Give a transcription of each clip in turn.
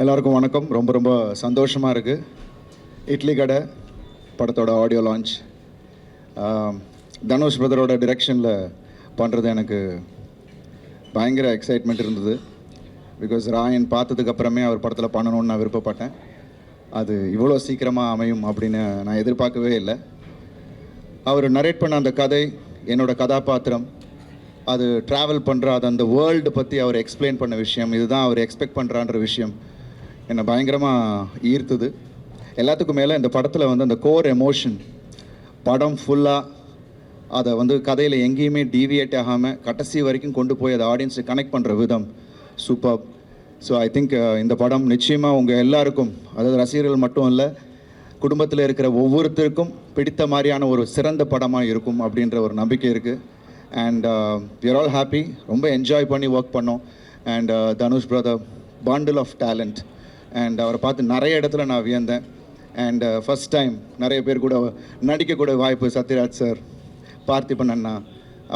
எல்லாருக்கும் வணக்கம். ரொம்ப ரொம்ப சந்தோஷமாக இருக்குது. இட்லி கடை படத்தோட ஆடியோ லான்ச் தனுஷ் பிரதரோட டிரெக்ஷனில் பண்ணுறது எனக்கு பயங்கர எக்ஸைட்மெண்ட் இருந்தது. பிகாஸ் ராயன் பார்த்ததுக்கப்புறமே அவர் படத்தில் பண்ணணும்னு நான் விருப்பப்பட்டேன். அது இவ்வளோ சீக்கிரமாக அமையும் அப்படின்னு நான் எதிர்பார்க்கவே இல்லை. அவர் நரேட் பண்ண அந்த கதை, என்னோடய கதாபாத்திரம், அது ட்ராவல் பண்ணுற அது அந்த வேர்ல்டு பற்றி அவர் எக்ஸ்பிளைன் பண்ண விஷயம், இதுதான் அவர் எக்ஸ்பெக்ட் பண்ணுறான்ற விஷயம் என்னை பயங்கரமாக ஈர்த்துது. எல்லாத்துக்கும் மேலே இந்த படத்தில் வந்து அந்த கோர் எமோஷன், படம் ஃபுல்லாக அதை வந்து கதையில் எங்கேயுமே டீவியேட் ஆகாமல் கடைசி வரைக்கும் கொண்டு போய் அதை ஆடியன்ஸை கனெக்ட் பண்ணுற விதம் சூப்பர். ஸோ ஐ திங்க் இந்த படம் நிச்சயமாக உங்கள் எல்லாருக்கும், அதாவது ரசிகர்கள் மட்டும் இல்லை, குடும்பத்தில் இருக்கிற ஒவ்வொருத்தருக்கும் பிடித்த மாதிரியான ஒரு சிறந்த படமாக இருக்கும் அப்படின்ற ஒரு நம்பிக்கை இருக்குது. And we are all happy. ரொம்ப என்ஜாய் பண்ணி ஒர்க் பண்ணோம். And Dhanush brother bundle of talent. And அவரை பார்த்து நிறைய இடத்துல நான் வியந்தேன். அண்ட் ஃபஸ்ட் டைம் நிறைய பேர் கூட நடிக்கக்கூட வாய்ப்பு, சத்யராஜ் சார், பார்த்திபன் அண்ணா,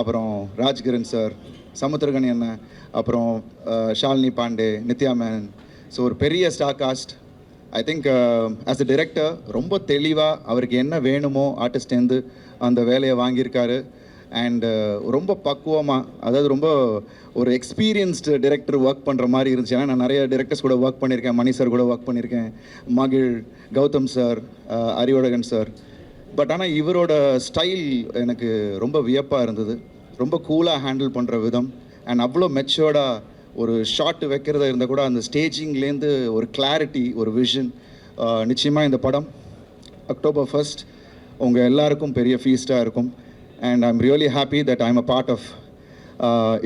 அப்புறம் ராஜ்கிரண் சார், சமுத்திரகனி அண்ணன், அப்புறம் ஷாலினி பாண்டே, நித்யா மேனன். ஸோ ஒரு பெரிய star cast. I think as a director ரொம்ப தெளிவாக அவருக்கு என்ன வேணுமோ ஆர்டிஸ்டேருந்து அந்த வேலையை வாங்கியிருக்காரு. அண்ட் ரொம்ப பக்குவமாக, அதாவது ரொம்ப ஒரு எக்ஸ்பீரியன்ஸ்டு டிரெக்டர் ஒர்க் பண்ணுற மாதிரி இருந்துச்சு. ஏன்னா நான் நிறைய டிரெக்டர்ஸ் கூட ஒர்க் பண்ணியிருக்கேன், மணி சார் கூட ஒர்க் பண்ணியிருக்கேன், மகிழ், Gautham sir, Arivazhagan sir. But ஆனால் இவரோட ஸ்டைல் எனக்கு ரொம்ப வியப்பாக இருந்தது. ரொம்ப கூலாக ஹேண்டில் பண்ணுற விதம், அண்ட் அவ்வளோ மெச்சோர்டாக ஒரு ஷாட் வைக்கிறதா இருந்தால் கூட அந்த ஸ்டேஜிங்லேருந்து ஒரு கிளாரிட்டி, ஒரு விஷன். நிச்சயமாக இந்த படம் October 1 உங்கள் எல்லாருக்கும் பெரிய ஃபீஸ்டாக இருக்கும். And I'm really happy that I'm a part of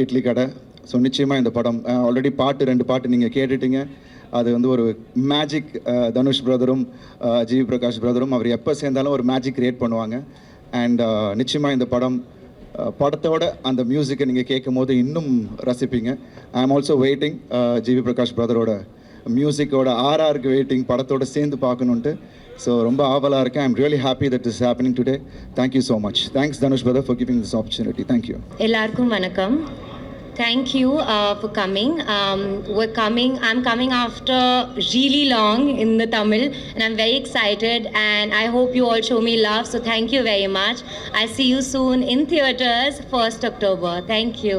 idli கடை. ஸோ நிச்சயமாக இந்த படம் ஆல்ரெடி ரெண்டு பாட்டு நீங்கள் கேட்டுட்டீங்க. அது வந்து ஒரு மேஜிக். தனுஷ் பிரதரும் ஜிவி பிரகாஷ் பிரதரும் அவர் எப்போ சேர்ந்தாலும் ஒரு மேஜிக் க்ரியேட் பண்ணுவாங்க. அண்ட் நிச்சயமாக இந்த படத்தோட அந்த மியூசிக்கை நீங்கள் கேட்கும் போது இன்னும் ரசிப்பீங்க. I am also waiting GV Prakash பிரதரோட மியூசிக்கோட ஆர்ஆருக்கு வெயிட்டிங், படத்தோட சேர்ந்து பார்க்கணுன்ட்டு. ஸோ ரொம்ப ஆவலாக இருக்கேன். I'm really happy that is happening today. Thank you so much. Thanks Dhanush brother for giving this opportunity. Thank you. எல்லாருக்கும் வணக்கம். Thank you for coming. I'm coming after really long in the Tamil, and I'm very excited, and I hope you all show me love. So thank you very much. I'll see you soon in theaters 1st October. Thank you.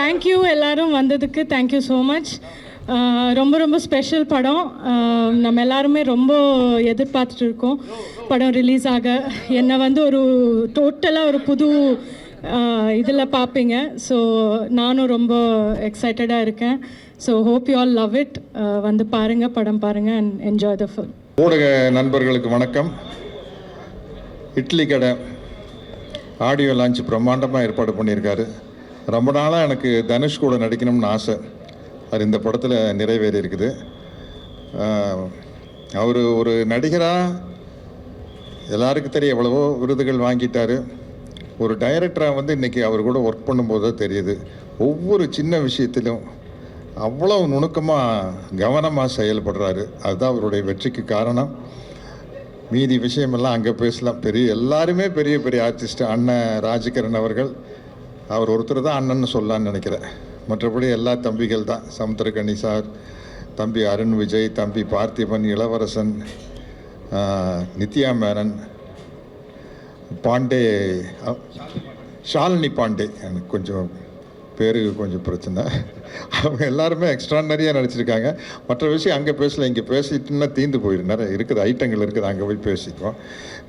Thank you எல்லாரும் வந்ததுக்கு. Thank you so much. ரொம்ப ரொம்ப special படம். நம்ம எல்லாருமே ரொம்ப எதிர்பார்த்துட்டு இருக்கோம் படம் ரிலீஸ் ஆக. என்னை வந்து ஒரு டோட்டலாக ஒரு புது இதில் பார்ப்பீங்க. ஸோ நானும் ரொம்ப எக்ஸைட்டடாக இருக்கேன். So hope you all love it. வந்து பாருங்கள், படம் பாருங்கள் அண்ட் என்ஜாய் த ஃபில்ம். ஊடக நண்பர்களுக்கு வணக்கம். இட்லி கடை ஆடியோ லான்ச் பிரம்மாண்டமாக ஏற்பாடு பண்ணியிருக்காரு. ரொம்ப நாளாக எனக்கு தனுஷ் கூட நடிக்கணும்னு ஆசை. அது இந்த படத்தில் நிறைவேறி இருக்குது. அவர் ஒரு நடிகராக எல்லாருக்கும் தெரியும், எவ்வளவோ விருதுகள் வாங்கிட்டார். ஒரு டைரக்டராக வந்து இன்றைக்கி அவர் கூட ஒர்க் பண்ணும்போது தான் தெரியுது, ஒவ்வொரு சின்ன விஷயத்திலும் அவ்வளோ நுணுக்கமாக கவனமாக செயல்படுறாரு. அதுதான் அவருடைய வெற்றிக்கு காரணம். மீதி விஷயமெல்லாம் அங்கே பேசலாம். எல்லாருமே பெரிய பெரிய ஆர்டிஸ்ட். அண்ணன் ராஜகிரண் அவர்கள், அவர் ஒருத்தர் தான் அண்ணன்னு சொல்லலான்னு நினைக்கிறேன். மற்றபடி எல்லா தம்பிகள் தான். சமுத்திரகனி சார், தம்பி அருண் விஜய், தம்பி பார்த்திபன், இளவரசன், நித்யா மேனன், பாண்டே, ஷாலினி பாண்டே, எனக்கு கொஞ்சம் பேரு கொஞ்சம் பிரச்சனை. அவங்க எல்லாருமே எக்ஸ்ட்ரானரியாக நடிச்சிருக்காங்க. மற்ற விஷயம் அங்கே பேசல, இங்கே பேசிட்டுன்னா தீந்து போயிடும். நிறைய இருக்குது, ஐட்டங்கள் இருக்குது, அங்கே போய் பேசிக்குவோம்.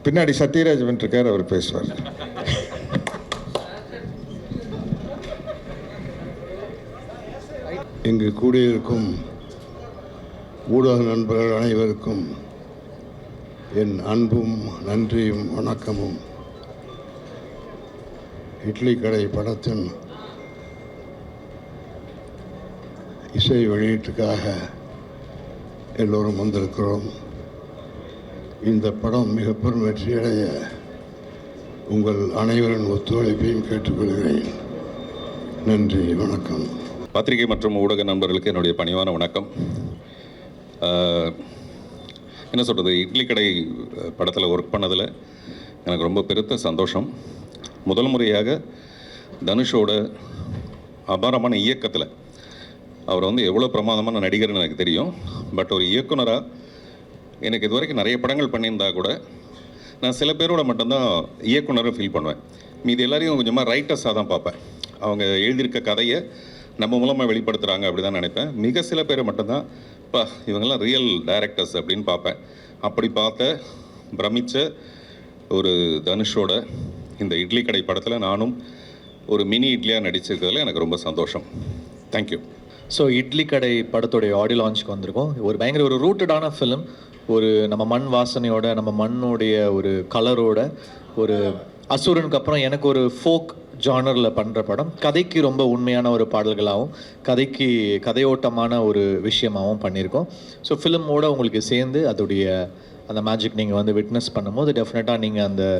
பின்னாடி சத்யராஜ் வந்துருக்கார், அவர் பேசுவார். இங்கு கூடியிருக்கும் ஊடக நண்பர்கள் அனைவருக்கும் என் அன்பும் நன்றியும் வணக்கமும். இட்லி கடை படத்தின் இசை வெளியீட்டுக்காக எல்லோரும் வந்திருக்கிறோம். இந்த படம் மிக பெரும் வெற்றியடைய உங்கள் அனைவரின் ஒத்துழைப்பையும் கேட்டுக்கொள்கிறேன். நன்றி, வணக்கம். பத்திரிகை மற்றும் ஊடக நண்பர்களுக்கு என்னுடைய பணிவான வணக்கம். என்ன சொல்கிறது, இட்லி கடை படத்தில் ஒர்க் பண்ணதில் எனக்கு ரொம்ப பெருத்த சந்தோஷம். முதல் முறையாக தனுஷோட அபாரமான இயக்கத்தில் அவர் வந்து எவ்வளோ பிரமாதமான நடிகர்னு எனக்கு தெரியும். பட் ஒரு இயக்குனராக எனக்கு இது வரைக்கும் நிறைய படங்கள் பண்ணியிருந்தா கூட நான் சில பேரோட மட்டும்தான் இயக்குனரை ஃபீல் பண்ணுவேன். மீதி எல்லாரையும் கொஞ்சமாக ரைட்டர்ஸாக தான் பார்ப்பேன். அவங்க எழுதியிருக்க கதையை நம்ம மூலமாக வெளிப்படுத்துகிறாங்க அப்படி தான் நினைப்பேன். மிக சில பேரை மட்டும்தான் இவங்கெல்லாம் ரியல் டைரக்டர்ஸ் அப்படின்னு பார்ப்பேன். அப்படி பார்த்த பிரமித்த ஒரு தனுஷோட இந்த இட்லி கடை படத்தில் நானும் ஒரு மினி இட்லியாக நடிச்சிருக்கிறதுல எனக்கு ரொம்ப சந்தோஷம். தேங்க்யூ. ஸோ இட்லி கடை படத்தோடைய ஆடியோ லான்ச்சுக்கு வந்திருக்கோம். ஒரு பயங்கர ஒரு ரூட்டடான ஃபிலிம். ஒரு நம்ம மண் வாசனையோட, நம்ம மண்ணுடைய ஒரு கலரோட, ஒரு அசுரனுக்கு அப்புறம் எனக்கு ஒரு ஃபோக் ஜானரில் பண்ணுற படம். கதைக்கு ரொம்ப உண்மையான ஒரு பாடல்களாகவும் கதையோட்டமான ஒரு விஷயமாகவும் பண்ணியிருக்கோம். ஸோ ஃபிலிமோட உங்களுக்கு சேர்ந்து அதோடைய அந்த மேஜிக் நீங்கள் வந்து விட்னஸ் பண்ணும்போது டெஃபினட்டாக நீங்கள்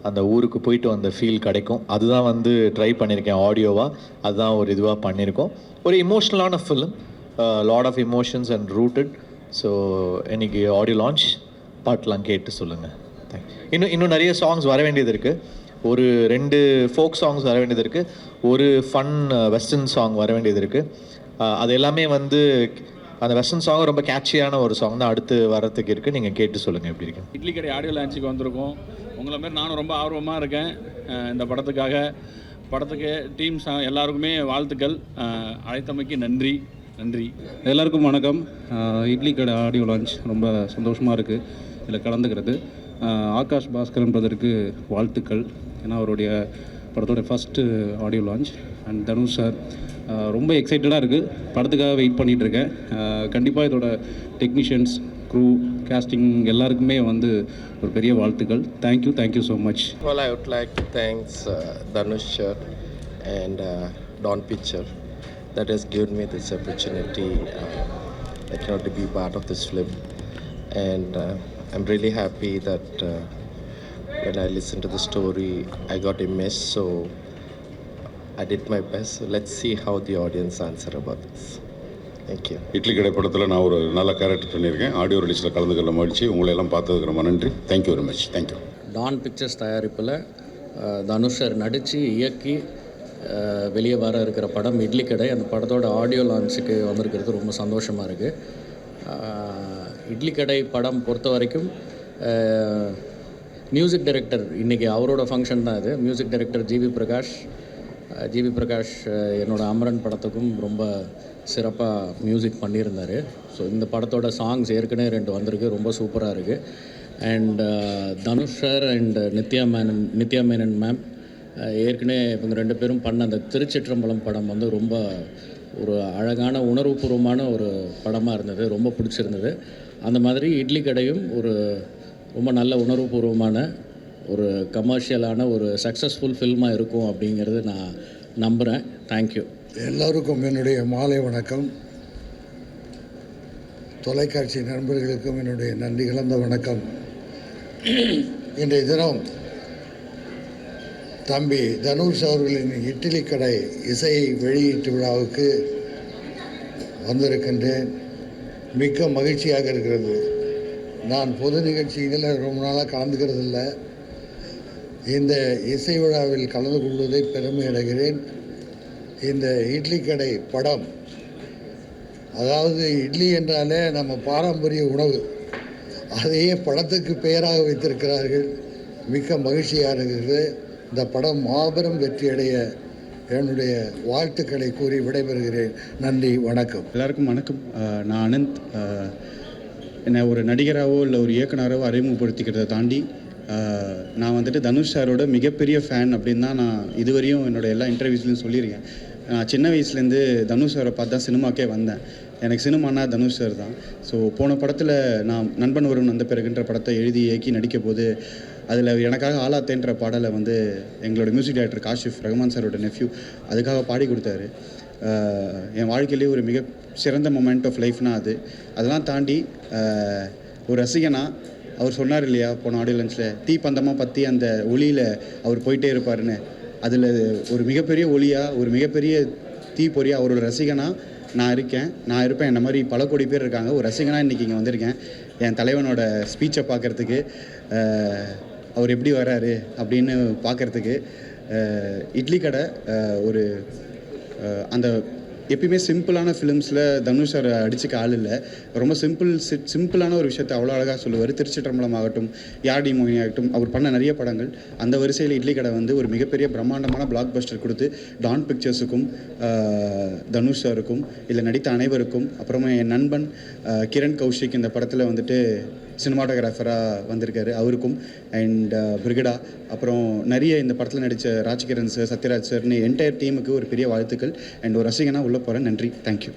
அந்த ஊருக்கு போயிட்டு வந்த ஃபீல் கிடைக்கும். அதுதான் வந்து ட்ரை பண்ணியிருக்கேன் ஆடியோவாக. அதுதான் ஒரு இதுவாக பண்ணியிருக்கோம். ஒரு இமோஷ்னலான film, lot of emotions and rooted. So இன்றைக்கி ஆடியோ லான்ச் பாட்டெலாம் கேட்டு சொல்லுங்கள். தேங்க்யூ. இன்னும் நிறைய சாங்ஸ் வர வேண்டியது இருக்குது. ஒரு 2 ஃபோக் சாங்ஸ் வர வேண்டியது இருக்குது. ஒரு ஃபன் வெஸ்டர்ன் சாங் வர வேண்டியது இருக்குது. அது எல்லாமே வந்து அந்த வெஸ்டர்ன் சாங் ரொம்ப கேட்சியான ஒரு சாங் தான் அடுத்து வரத்துக்கு இருக்குது. நீங்கள் கேட்டு சொல்லுங்கள் எப்படி இருக்கு. இட்லி கடை ஆடியோ லான்ச்சுக்கு வந்திருக்கோம். உங்களை மாதிரி நானும் ரொம்ப ஆர்வமாக இருக்கேன் இந்த படத்துக்கு டீம்ஸ் எல்லாருக்குமே வாழ்த்துக்கள். அழைத்தமைக்கு நன்றி. எல்லாருக்கும் வணக்கம். இட்லி கடை ஆடியோ லான்ச் ரொம்ப சந்தோஷமாக இருக்குது இதில் கலந்துக்கிறது. ஆகாஷ் பாஸ்கரன் பிரதருக்கு வாழ்த்துக்கள். ஏன்னா அவருடைய படத்தோட first audio launch. And Dhanush sir ரொம்ப எக்ஸைட்டடாக இருக்குது. படத்துக்காக வெயிட் பண்ணிகிட்ருக்கேன். கண்டிப்பாக இதோட டெக்னீஷியன்ஸ், க்ரூ, casting எல்லாருக்குமே வந்து ஒரு பெரிய வாழ்த்துக்கள். Thank you so much. Well, I would like to thank Dhanush sir and Dawn Picture that has given me this opportunity to be part of this film. And I'm really happy that when I listened to the story, I got immersed. So I did my best. So let's see how the audience answer about this. Thank you. Idli கடை படத்தில் நான் ஒரு நல்ல character பண்ணியிருக்கேன். Audio ரிலீஸில் கலந்துக்கொள்ள மகிழ்ச்சி. உங்களை எல்லாம் பார்த்ததுக்கு ரொம்ப நன்றி. Thank you very much. Thank you. Dawn Pictures தயாரிப்பில் தனுஷர் நடித்து இயக்கி வெளியே வர இருக்கிற படம் இட்லி கடை. அந்த படத்தோட ஆடியோ லான்ச்சுக்கு வந்திருக்கிறது ரொம்ப சந்தோஷமாக இருக்குது. இட்லி கடை படம் பொறுத்த வரைக்கும் மியூசிக் டைரக்டர் இன்றைக்கி அவரோட ஃபங்க்ஷன் தான் இது. மியூசிக் டைரக்டர் ஜிவி பிரகாஷ் என்னோடய அமரன் படத்துக்கும் ரொம்ப சிறப்பாக மியூசிக் பண்ணியிருந்தார். ஸோ இந்த படத்தோட சாங்ஸ் ஏற்கனவே 2 வந்திருக்கு, ரொம்ப சூப்பராக இருக்குது. And Dhanush sir and Nithya Menon ma'am ஏற்கனவே இவங்க 2 பேரும் பண்ண அந்த திருச்சிற்றம்பலம் படம் வந்து ரொம்ப ஒரு அழகான உணர்வுபூர்வமான ஒரு படமாக இருந்தது, ரொம்ப பிடிச்சிருந்தது. அந்த மாதிரி இட்லி கடையும் ஒரு ரொம்ப நல்ல உணர்வுபூர்வமான ஒரு கமர்ஷியலான ஒரு சக்ஸஸ்ஃபுல் ஃபில்மாக இருக்கும் அப்படிங்கிறது நான் நம்புகிறேன். தேங்க்யூ. எல்லோருக்கும் என்னுடைய மாலை வணக்கம். தொலைக்காட்சி நண்பர்களுக்கும் என்னுடைய நன்றி கலந்த வணக்கம். இன்றைய தினம் தம்பி தனுஷ் அவர்களின் இட்லி கடை இசை வெளியீட்டு விழாவுக்கு வந்திருக்கின்றேன். மிக்க மகிழ்ச்சியாக இருக்கிறது. நான் பொது நிகழ்ச்சிகளில் ரொம்ப நாளாக கலந்துக்கிறது இல்லை. இந்த இசை விழாவில் கலந்து கொள்வதை பெருமை அடைகிறேன். இந்த இட்லி கடை படம், அதாவது இட்லி என்றாலே நம்ம பாரம்பரிய உணவு, அதையே படத்துக்கு பெயராக வைத்திருக்கிறார்கள். மிக்க மகிழ்ச்சியாக இருக்கிறது. இந்த படம் மாபெரும் வெற்றியடைய என்னுடைய வாழ்த்துக்களை கூறி விடைபெறுகிறேன். நன்றி, வணக்கம். எல்லாருக்கும் வணக்கம். நான் அனந்த். என்னை ஒரு நடிகராகவோ இல்லை ஒரு இயக்குனராகவோ அறிமுகப்படுத்திக்கிறத தாண்டி நான் வந்துட்டு தனுஷ் சாரோட மிகப்பெரிய ஃபேன் அப்படின்னு தான் நான் இதுவரையும் என்னோடய எல்லா இன்டர்வியூஸ்லையும் சொல்லியிருக்கேன். நான் சின்ன வயசுலேருந்து தனுஷ் சாரை பார்த்து தான் சினிமாக்கே வந்தேன். எனக்கு சினிமானா தனுஷ் சார் தான். ஸோ போன படத்தில் நான் நண்பன் ஒருவன் வந்த பிறகுன்ற படத்தை எழுதி இயக்கி நடிக்க போது அதில் எனக்காக ஆலாத்தேன்ற பாடலை வந்து எங்களோட மியூசிக் டைரக்டர் காஷிஃப் ரஹ்மான் சாரோட நெஃப்யூ அதுக்காக பாடி கொடுத்தாரு. என் வாழ்க்கையிலேயே ஒரு மிக சிறந்த மொமெண்ட் ஆஃப் லைஃப்னா அதெல்லாம் தாண்டி ஒரு ரசிகனா அவர் சொன்னார் இல்லையா போன ஆடியோ லான்ச்சில், தீப்பந்தமாக பற்றி அந்த ஒளியில் அவர் போயிட்டே இருப்பாருன்னு. அதில் ஒரு மிகப்பெரிய ஒளியாக, ஒரு மிகப்பெரிய தீப்பொறியாக அவரோட ரசிகனாக நான் இருப்பேன். என்ன மாதிரி பல கோடி பேர் இருக்காங்க. ஒரு ரசிகனாக இன்றைக்கி இங்கே வந்திருக்கேன். என் தலைவனோட ஸ்பீச்சை பார்க்குறதுக்கு, அவர் எப்படி வர்றாரு அப்படின்னு பார்க்குறதுக்கு. இட்லி கடை ஒரு அந்த எப்பயுமே சிம்பிளான ஃபிலிம்ஸில் தனுஷ் சார் அடிச்சுக்க ஆள் இல்லை. ரொம்ப சிம்பிளான ஒரு விஷயத்தை அவ்வளோ அழகாக சொல்லுவார். திருச்சிற்றம்பலம் ஆகட்டும், யாடி மோகினி ஆகட்டும், அவர் பண்ண நிறைய படங்கள். அந்த வரிசையில் இட்லி கடை வந்து ஒரு மிகப்பெரிய பிரம்மாண்டமான பிளாக் பஸ்டர் கொடுத்து டான் பிக்சர்ஸுக்கும் தனுஷ் சாருக்கும் இல்லை நடித்த அனைவருக்கும், அப்புறமா என் நண்பன் கிரண் கௌஷிக் இந்த படத்தில் வந்துட்டு சினிமாட்டோகிராஃபராக வந்திருக்காரு, அவருக்கும் அண்ட் பிரிகடா, அப்புறம் நிறைய இந்த படத்தில் நடித்த ராஜ்கிரண் சார், சத்யராஜ் சார்னு என்டையர் டீமுக்கு ஒரு பெரிய வாழ்த்துக்கள். அண்ட் ஒரு ரசிகனாக உள்ளே போகிறேன். நன்றி, தேங்க்யூ.